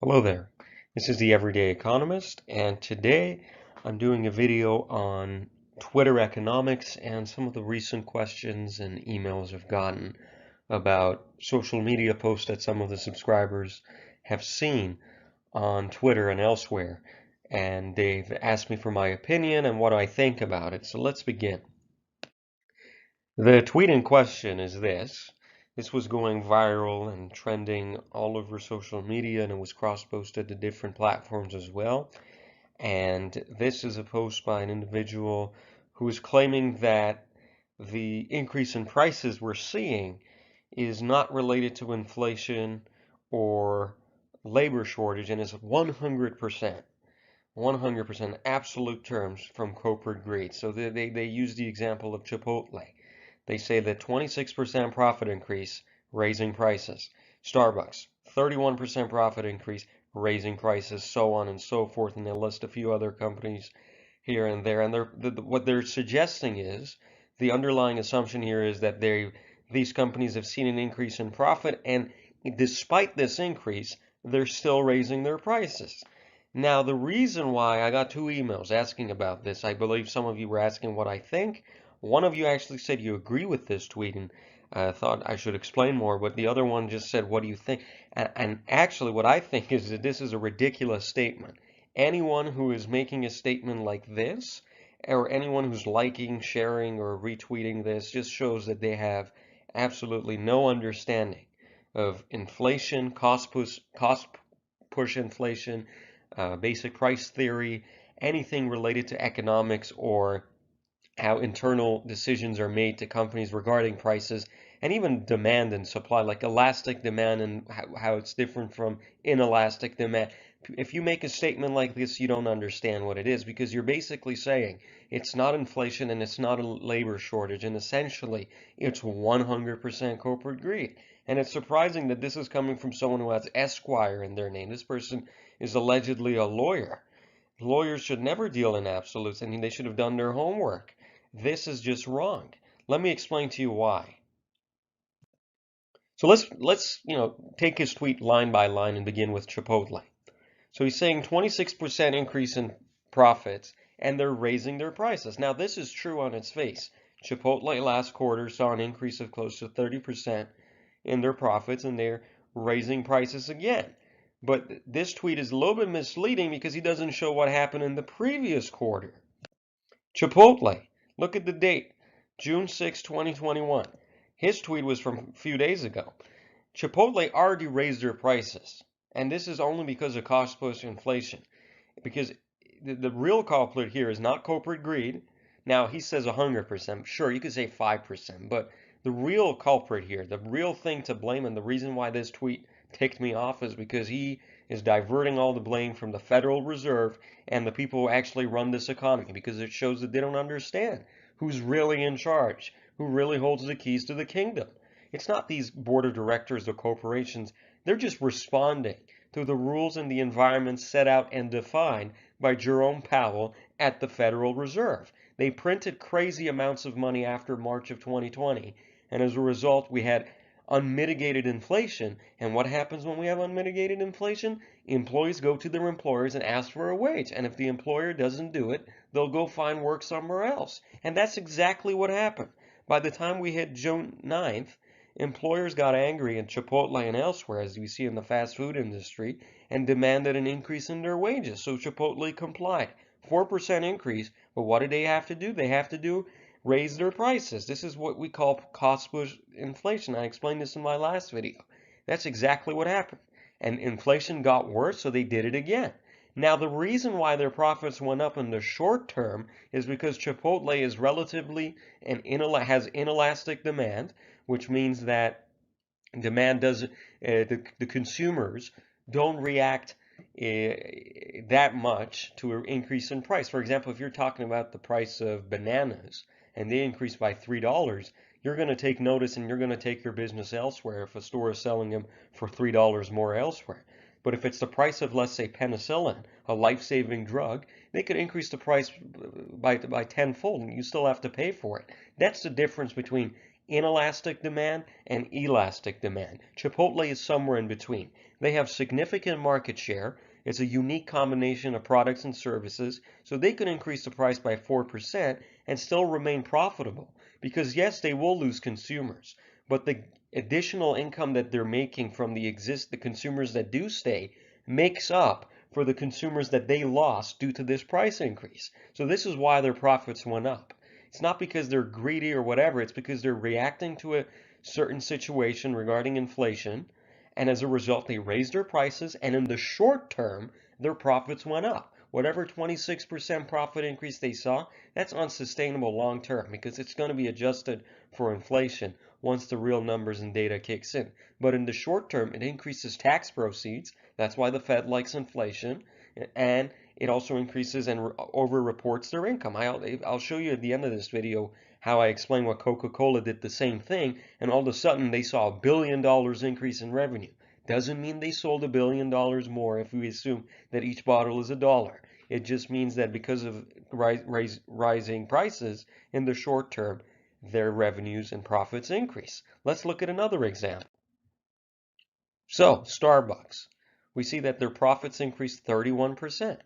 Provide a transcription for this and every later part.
Hello there, this is the Everyday Economist, and today I'm doing a video on Twitter economics and some of the recent questions and emails I've gotten about social media posts that some of the subscribers have seen on Twitter and elsewhere. And they've asked me for my opinion and what I think about it. So let's begin. The tweet in question is this. This was going viral and trending all over social media, and it was cross-posted to different platforms as well. And this is a post by an individual who is claiming that the increase in prices we're seeing is not related to inflation or labor shortage and is 100% absolute terms from corporate greed. So they use the example of Chipotle. They say that 26% profit increase, raising prices. Starbucks, 31% profit increase, raising prices, so on and so forth. And they list a few other companies here and there. And what they're suggesting is the underlying assumption here is that these companies have seen an increase in profit, and despite this increase, they're still raising their prices. Now, the reason why I got two emails asking about this, I believe some of you were asking what I think. One of you actually said you agree with this tweet and thought I should explain more, but the other one just said, what do you think? And actually, what I think is that this is a ridiculous statement. Anyone who is making a statement like this, or anyone who's liking, sharing, or retweeting this, just shows that they have absolutely no understanding of inflation, cost push inflation, basic price theory, anything related to economics or how internal decisions are made to companies regarding prices and even demand and supply, like elastic demand and how it's different from inelastic demand. If you make a statement like this, you don't understand what it is because you're basically saying it's not inflation and it's not a labor shortage, and essentially it's 100% corporate greed. And it's surprising that this is coming from someone who has Esquire in their name. This person is allegedly a lawyer. Lawyers should never deal in absolutes. I mean, they should have done their homework. This is just wrong. Let me explain to you why. So let's take his tweet line by line and begin with Chipotle. So he's saying 26% increase in profits and they're raising their prices. Now this is true on its face. Chipotle last quarter saw an increase of close to 30% in their profits and they're raising prices again. But this tweet is a little bit misleading because he doesn't show what happened in the previous quarter. Chipotle, look at the date, June 6, 2021. His tweet was from a few days ago. Chipotle already raised their prices, and this is only because of cost-push inflation. Because the real culprit here is not corporate greed. Now, he says 100%. Sure, you could say 5%, but the real culprit here, the real thing to blame, and the reason why this tweet ticked me off is because he is diverting all the blame from the Federal Reserve and the people who actually run this economy, because it shows that they don't understand who's really in charge, who really holds the keys to the kingdom. It's not these board of directors or corporations. They're just responding to the rules and the environment set out and defined by Jerome Powell at the Federal Reserve. They printed crazy amounts of money after March of 2020, and as a result, we had unmitigated inflation. And what happens when we have unmitigated inflation? Employees go to their employers and ask for a wage. And if the employer doesn't do it, they'll go find work somewhere else. And that's exactly what happened. By the time we hit June 9th, employers got angry in Chipotle and elsewhere, as we see in the fast food industry, and demanded an increase in their wages. So Chipotle complied. 4% increase, but what did they have to do? They have to raise their prices. This is what we call cost push inflation. I explained this in my last video. That's exactly what happened. And inflation got worse, so they did it again. Now, the reason why their profits went up in the short term is because Chipotle is relatively and has inelastic demand, which means that demand doesn't, the consumers don't react that much to an increase in price. For example, if you're talking about the price of bananas and they increase by $3, you're going to take notice and you're going to take your business elsewhere if a store is selling them for $3 more elsewhere. But if it's the price of, let's say, penicillin, a life-saving drug, they could increase the price by tenfold and you still have to pay for it. That's the difference between inelastic demand and elastic demand. Chipotle is somewhere in between. They have significant market share. It's a unique combination of products and services, so they could increase the price by 4% and still remain profitable. Because yes, they will lose consumers, but the additional income that they're making from the consumers that do stay makes up for the consumers that they lost due to this price increase. So this is why their profits went up. It's not because they're greedy or whatever, it's because they're reacting to a certain situation regarding inflation, and as a result, they raised their prices, and in the short term, their profits went up. Whatever 26% profit increase they saw, that's unsustainable long term because it's going to be adjusted for inflation once the real numbers and data kicks in. But in the short term, it increases tax proceeds. That's why the Fed likes inflation, and it also increases and over-reports their income. I'll show you at the end of this video how I explain what Coca-Cola did the same thing, and all of a sudden they saw $1 billion increase in revenue. Doesn't mean they sold $1 billion more if we assume that each bottle is $1. It just means that because of rising prices in the short term, their revenues and profits increase. Let's look at another example. So, Starbucks. We see that their profits increased 31%.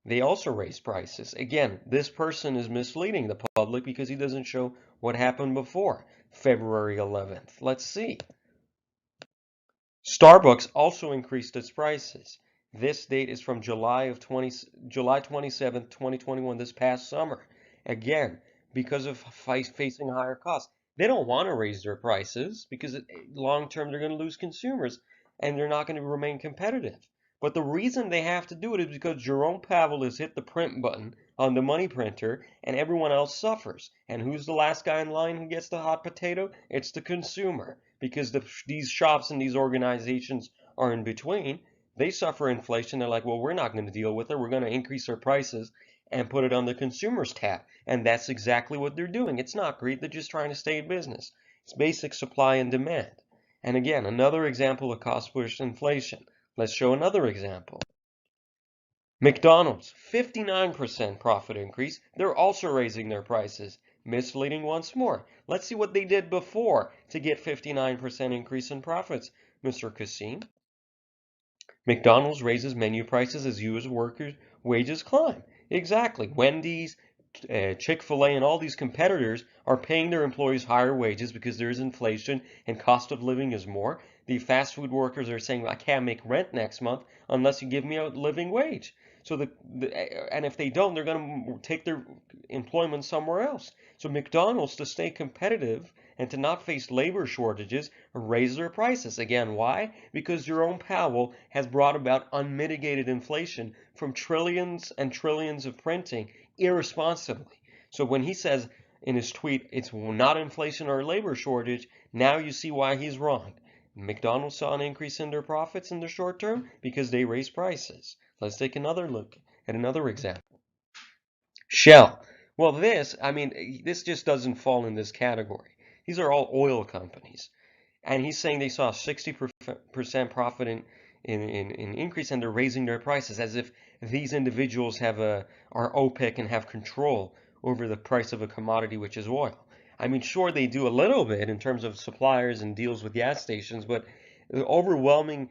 They also raised prices. Again, this person is misleading the public because he doesn't show what happened before February 11th. Let's see. Starbucks also increased its prices. This date is from July 27th, 2021, this past summer. Again, because of facing higher costs. They don't want to raise their prices because long term they're going to lose consumers and they're not going to remain competitive. But the reason they have to do it is because Jerome Powell has hit the print button on the money printer and everyone else suffers. And who's the last guy in line who gets the hot potato? It's the consumer. Because these shops and these organizations are in between, they suffer inflation. They're like, well, we're not going to deal with it. We're going to increase our prices and put it on the consumer's tab. And that's exactly what they're doing. It's not greed. They're just trying to stay in business. It's basic supply and demand. And again, another example of cost-push inflation. Let's show another example. McDonald's, 59% profit increase. They're also raising their prices. Misleading once more. Let's see what they did before to get 59% increase in profits, Mr. Kassim. McDonald's raises menu prices as U.S. workers' wages climb. Exactly. Wendy's, Chick-fil-A, and all these competitors are paying their employees higher wages because there's inflation and cost of living is more. The fast food workers are saying, I can't make rent next month unless you give me a living wage. So and if they don't, they're going to take their employment somewhere else. So McDonald's, to stay competitive and to not face labor shortages, raise their prices. Again, why? Because Jerome Powell has brought about unmitigated inflation from trillions and trillions of printing irresponsibly. So when he says in his tweet, it's not inflation or labor shortage, now you see why he's wrong. McDonald's saw an increase in their profits in the short term because they raised prices. Let's take another look at another example. Shell. Well, this just doesn't fall in this category. These are all oil companies. And he's saying they saw a 60% profit in increase and they're raising their prices as if these individuals are OPEC and have control over the price of a commodity, which is oil. I mean, sure, they do a little bit in terms of suppliers and deals with gas stations, but the overwhelming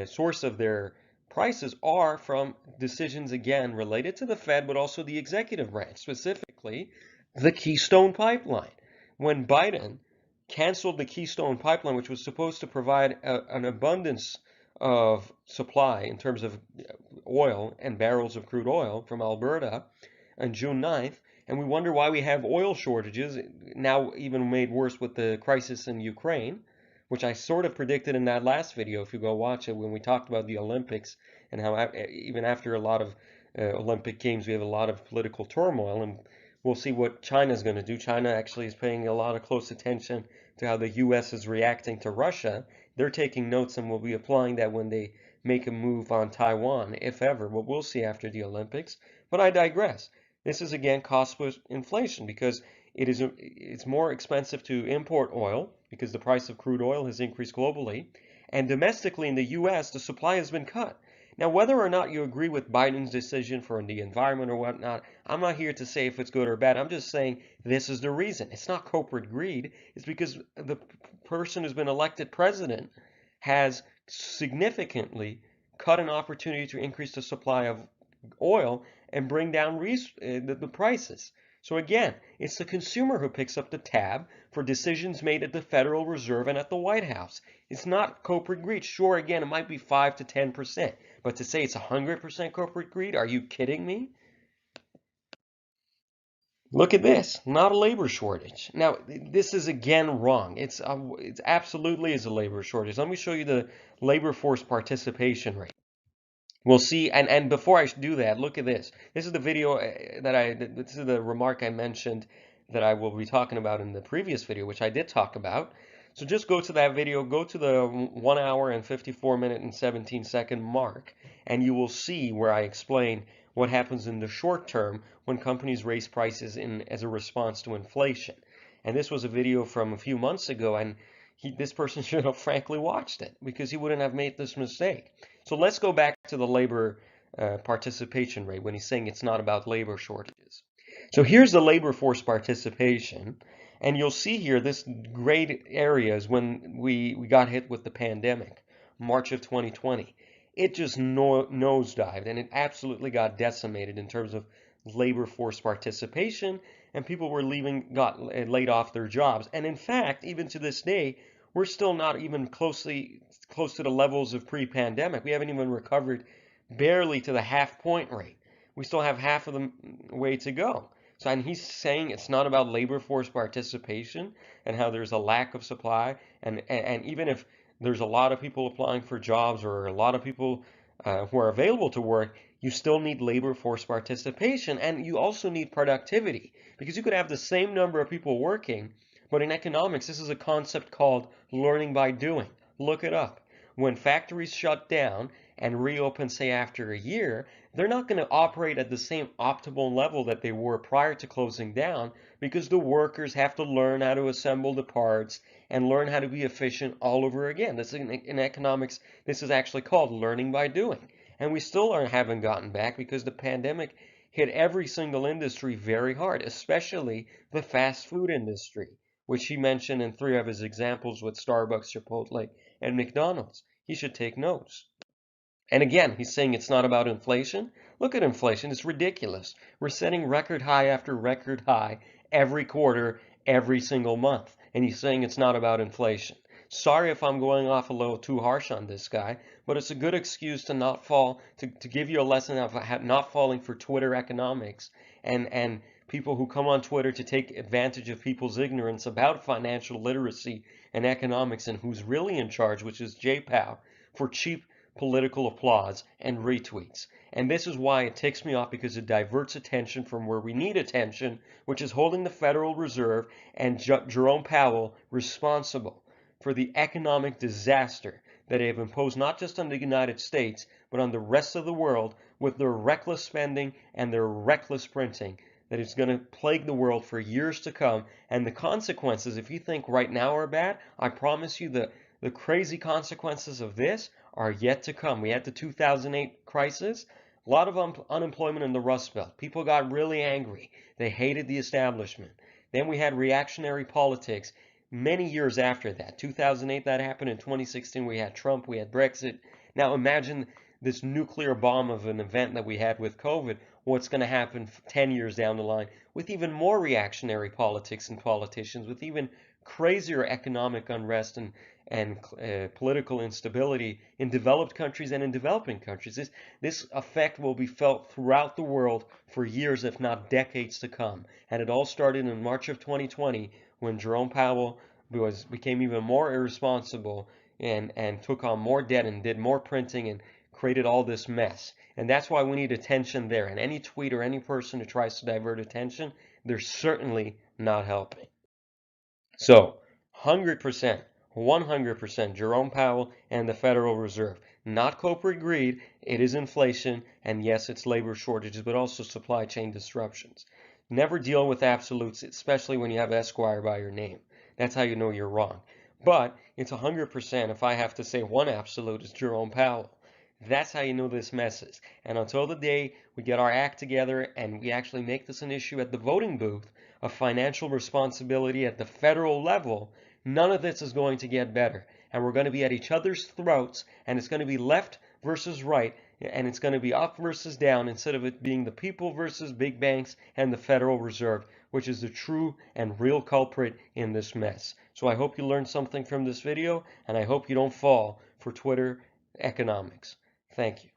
source of their prices are from decisions, again, related to the Fed, but also the executive branch, specifically the Keystone Pipeline. When Biden canceled the Keystone Pipeline, which was supposed to provide an abundance of supply in terms of oil and barrels of crude oil from Alberta on June 9th, and we wonder why we have oil shortages, now even made worse with the crisis in Ukraine, which I sort of predicted in that last video, if you go watch it, when we talked about the Olympics and how even after a lot of Olympic Games, we have a lot of political turmoil, and we'll see what China's going to do. China actually is paying a lot of close attention to how the U.S. is reacting to Russia. They're taking notes and will be applying that when they make a move on Taiwan, if ever. But we'll see after the Olympics. But I digress. This is, again, cost-push inflation because it's more expensive to import oil because the price of crude oil has increased globally. And domestically in the U.S., the supply has been cut. Now, whether or not you agree with Biden's decision for the environment or whatnot, I'm not here to say if it's good or bad. I'm just saying this is the reason. It's not corporate greed. It's because the person who's been elected president has significantly cut an opportunity to increase the supply of oil and bring down the prices. So again, it's the consumer who picks up the tab for decisions made at the Federal Reserve and at the White House. It's not corporate greed. Sure, again, it might be 5 to 10%, but to say it's 100% corporate greed, are you kidding me? Look at this, not a labor shortage. Now, this is again wrong. It's absolutely is a labor shortage. Let me show you the labor force participation rate. We'll see, and before I do that, look at this. This is the video this is the remark I mentioned that I will be talking about in the previous video, which I did talk about. So just go to that video, go to the 1 hour and 54 minute and 17-second mark, and you will see where I explain what happens in the short term when companies raise prices as a response to inflation. And this was a video from a few months ago, and this person should have frankly watched it because he wouldn't have made this mistake. So let's go back to the labor participation rate when he's saying it's not about labor shortages. So here's the labor force participation, and you'll see here this great area is when we got hit with the pandemic, March of 2020. It just nosedived, and it absolutely got decimated in terms of labor force participation, and people were got laid off their jobs. And in fact, even to this day, we're still not even close to the levels of pre-pandemic. We haven't even recovered barely to the half-point rate. We still have half of the way to go. So, and he's saying it's not about labor force participation and how there's a lack of supply, and even if there's a lot of people applying for jobs or a lot of people who are available to work, you still need labor force participation, and you also need productivity, because you could have the same number of people working, but in economics, this is a concept called learning by doing. Look it up. When factories shut down and reopen, say after a year, they're not going to operate at the same optimal level that they were prior to closing down, because the workers have to learn how to assemble the parts and learn how to be efficient all over again. This in economics, this is actually called learning by doing. And we still haven't gotten back because the pandemic hit every single industry very hard, especially the fast food industry, which he mentioned in 3 of his examples with Starbucks, Chipotle, and McDonald's. He should take notes. And again, he's saying it's not about inflation. Look at inflation. It's ridiculous. We're setting record high after record high every quarter, every single month. And he's saying it's not about inflation. Sorry if I'm going off a little too harsh on this guy, but it's a good excuse to not fall, to give you a lesson of not falling for Twitter economics and people who come on Twitter to take advantage of people's ignorance about financial literacy and economics and who's really in charge, which is Powell, for cheap political applause and retweets. And this is why it ticks me off, because it diverts attention from where we need attention, which is holding the Federal Reserve and Jerome Powell responsible for the economic disaster that they have imposed not just on the United States, but on the rest of the world with their reckless spending and their reckless printing that is going to plague the world for years to come. And the consequences, if you think right now are bad, I promise you the crazy consequences of this are yet to come. We had the 2008 crisis, a lot of unemployment in the Rust Belt. People got really angry. They hated the establishment. Then we had reactionary politics many years after that. 2008, that happened. In 2016, we had Trump, we had Brexit. Now imagine this nuclear bomb of an event that we had with COVID, what's going to happen 10 years down the line with even more reactionary politics and politicians, with even crazier economic unrest and political instability in developed countries and in developing countries. This effect will be felt throughout the world for years, if not decades to come. And it all started in March of 2020 when Jerome Powell became even more irresponsible and took on more debt and did more printing and created all this mess. And that's why we need attention there. And any tweet or any person who tries to divert attention, they're certainly not helping. So, 100%, 100% Jerome Powell and the Federal Reserve. Not corporate greed, it is inflation, and yes, it's labor shortages, but also supply chain disruptions. Never deal with absolutes, especially when you have Esquire by your name. That's how you know you're wrong. But it's 100%. If I have to say one absolute, it's Jerome Powell. That's how you know this messes. And until the day we get our act together and we actually make this an issue at the voting booth of financial responsibility at the federal level, none of this is going to get better. And we're going to be at each other's throats, and it's going to be left versus right, and it's going to be up versus down instead of it being the people versus big banks and the Federal Reserve, which is the true and real culprit in this mess. So I hope you learned something from this video, and I hope you don't fall for Twitter economics. Thank you.